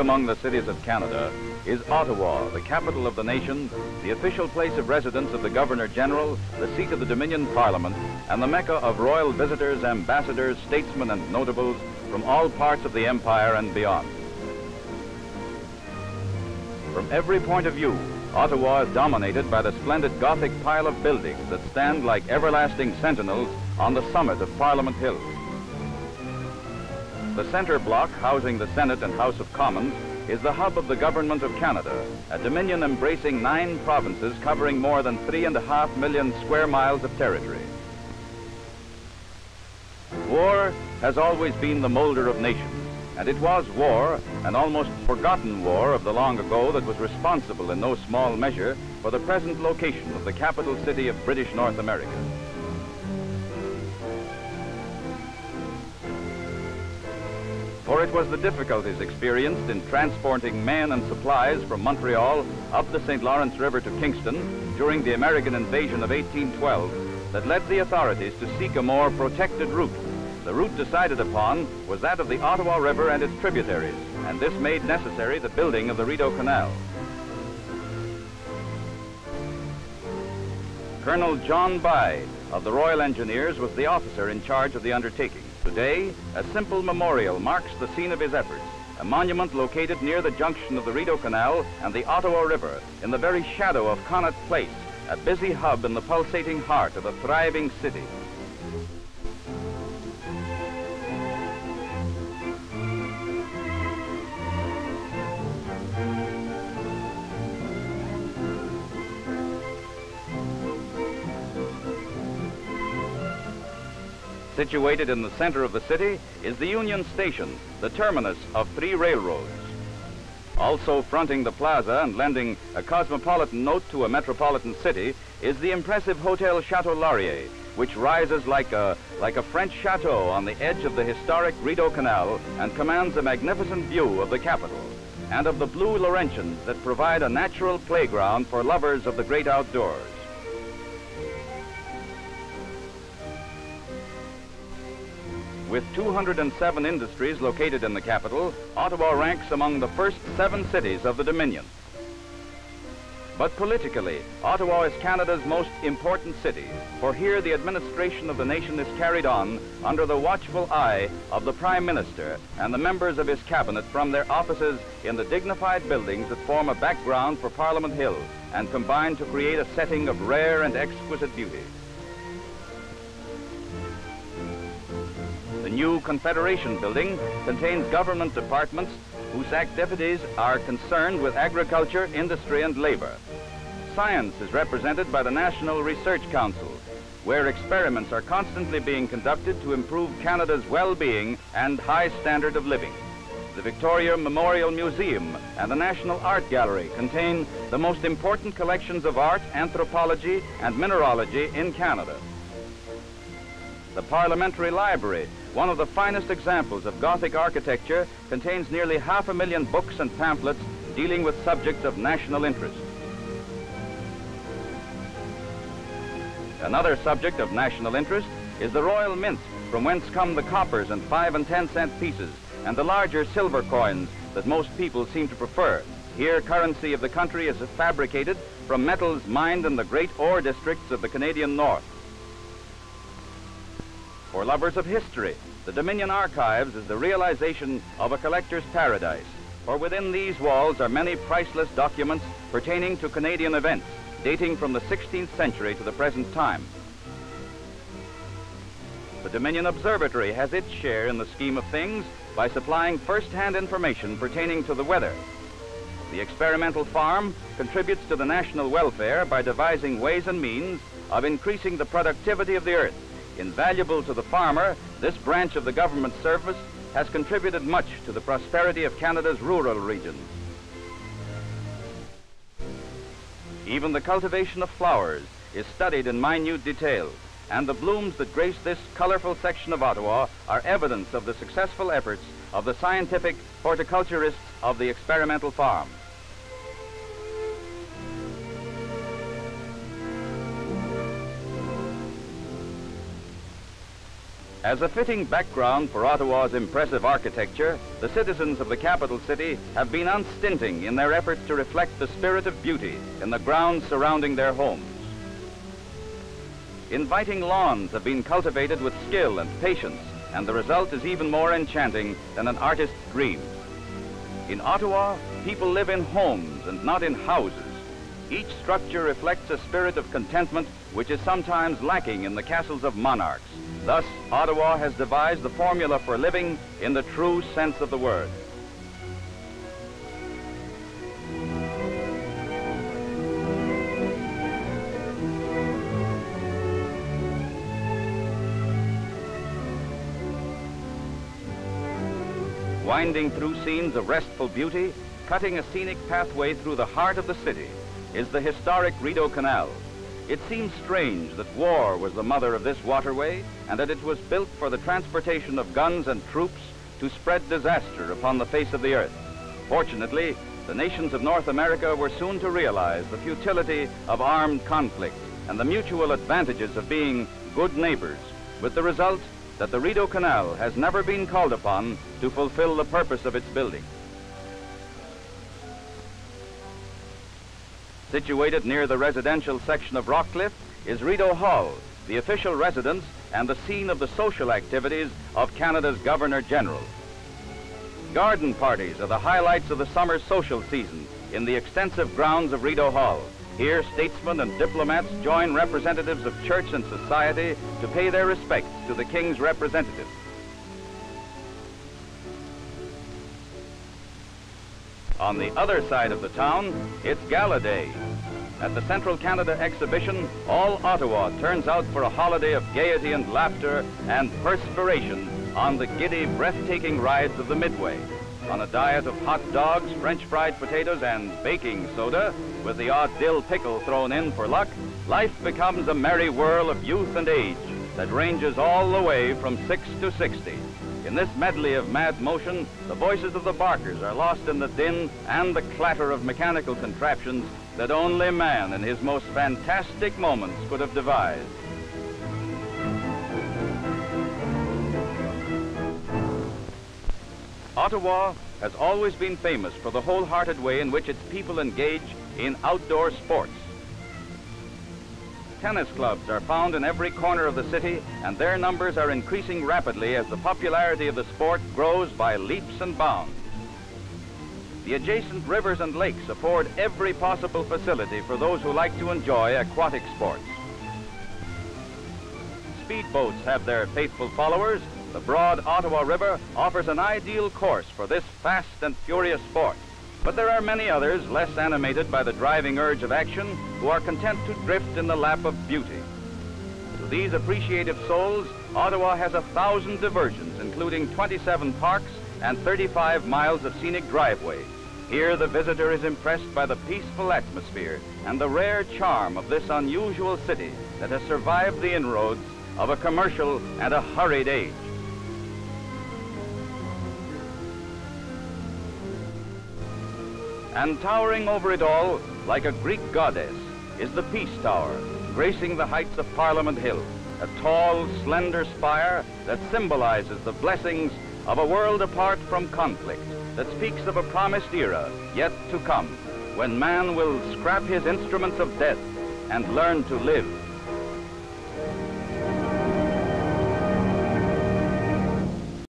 among the cities of Canada is Ottawa, the capital of the nation, the official place of residence of the Governor-General, the seat of the Dominion Parliament, and the mecca of royal visitors, ambassadors, statesmen, and notables from all parts of the empire and beyond. From every point of view, Ottawa is dominated by the splendid Gothic pile of buildings that stand like everlasting sentinels on the summit of Parliament Hill. The center block, housing the Senate and House of Commons, is the hub of the Government of Canada, a dominion embracing 9 provinces covering more than 3.5 million square miles of territory. War has always been the molder of nations, and it was war, an almost forgotten war of the long ago, that was responsible in no small measure for the present location of the capital city of British North America. For it was the difficulties experienced in transporting men and supplies from Montreal up the St. Lawrence River to Kingston during the American invasion of 1812 that led the authorities to seek a more protected route. The route decided upon was that of the Ottawa River and its tributaries, and this made necessary the building of the Rideau Canal. Colonel John By of the Royal Engineers was the officer in charge of the undertaking. Today, a simple memorial marks the scene of his efforts, a monument located near the junction of the Rideau Canal and the Ottawa River, in the very shadow of Connaught Place, a busy hub in the pulsating heart of a thriving city. Situated in the center of the city is the Union Station, the terminus of 3 railroads. Also fronting the plaza and lending a cosmopolitan note to a metropolitan city is the impressive Hotel Chateau Laurier, which rises like a French chateau on the edge of the historic Rideau Canal and commands a magnificent view of the capital and of the blue Laurentians that provide a natural playground for lovers of the great outdoors. With 207 industries located in the capital, Ottawa ranks among the first 7 cities of the Dominion. But politically, Ottawa is Canada's most important city, for here the administration of the nation is carried on under the watchful eye of the Prime Minister and the members of his cabinet from their offices in the dignified buildings that form a background for Parliament Hill and combine to create a setting of rare and exquisite beauty. The new Confederation Building contains government departments whose activities are concerned with agriculture, industry, and labor. Science is represented by the National Research Council, where experiments are constantly being conducted to improve Canada's well-being and high standard of living. The Victoria Memorial Museum and the National Art Gallery contain the most important collections of art, anthropology, and mineralogy in Canada. The Parliamentary Library, one of the finest examples of Gothic architecture, contains nearly 500,000 books and pamphlets dealing with subjects of national interest. Another subject of national interest is the Royal Mint, from whence come the coppers and 5 and 10 cent pieces, and the larger silver coins that most people seem to prefer. Here, currency of the country is fabricated from metals mined in the great ore districts of the Canadian North. For lovers of history, the Dominion Archives is the realization of a collector's paradise, for within these walls are many priceless documents pertaining to Canadian events, dating from the 16th century to the present time. The Dominion Observatory has its share in the scheme of things by supplying first-hand information pertaining to the weather. The experimental farm contributes to the national welfare by devising ways and means of increasing the productivity of the earth. Invaluable to the farmer, this branch of the government service has contributed much to the prosperity of Canada's rural regions. Even the cultivation of flowers is studied in minute detail, and the blooms that grace this colorful section of Ottawa are evidence of the successful efforts of the scientific horticulturists of the experimental farm. As a fitting background for Ottawa's impressive architecture, the citizens of the capital city have been unstinting in their efforts to reflect the spirit of beauty in the grounds surrounding their homes. Inviting lawns have been cultivated with skill and patience, and the result is even more enchanting than an artist's dream. In Ottawa, people live in homes and not in houses. Each structure reflects a spirit of contentment which is sometimes lacking in the castles of monarchs. Thus, Ottawa has devised the formula for living in the true sense of the word. Winding through scenes of restful beauty, cutting a scenic pathway through the heart of the city, is the historic Rideau Canal. It seems strange that war was the mother of this waterway and that it was built for the transportation of guns and troops to spread disaster upon the face of the earth. Fortunately, the nations of North America were soon to realize the futility of armed conflict and the mutual advantages of being good neighbors, with the result that the Rideau Canal has never been called upon to fulfill the purpose of its building. Situated near the residential section of Rockcliffe is Rideau Hall, the official residence and the scene of the social activities of Canada's Governor-General. Garden parties are the highlights of the summer social season in the extensive grounds of Rideau Hall. Here, statesmen and diplomats join representatives of church and society to pay their respects to the King's representative. On the other side of the town, it's Gala Day. At the Central Canada Exhibition, all Ottawa turns out for a holiday of gaiety and laughter and perspiration on the giddy, breathtaking rides of the Midway. On a diet of hot dogs, French fried potatoes, and baking soda, with the odd dill pickle thrown in for luck, life becomes a merry whirl of youth and age that ranges all the way from 6 to 60. In this medley of mad motion, the voices of the barkers are lost in the din and the clatter of mechanical contraptions that only man in his most fantastic moments could have devised. Ottawa has always been famous for the wholehearted way in which its people engage in outdoor sports. Tennis clubs are found in every corner of the city, and their numbers are increasing rapidly as the popularity of the sport grows by leaps and bounds. The adjacent rivers and lakes afford every possible facility for those who like to enjoy aquatic sports. Speedboats have their faithful followers. The broad Ottawa River offers an ideal course for this fast and furious sport. But there are many others less animated by the driving urge of action who are content to drift in the lap of beauty. To these appreciative souls, Ottawa has 1,000 diversions, including 27 parks and 35 miles of scenic driveway. Here the visitor is impressed by the peaceful atmosphere and the rare charm of this unusual city that has survived the inroads of a commercial and a hurried age. And towering over it all, like a Greek goddess, is the Peace Tower, gracing the heights of Parliament Hill, a tall, slender spire that symbolizes the blessings of a world apart from conflict, that speaks of a promised era yet to come, when man will scrap his instruments of death and learn to live.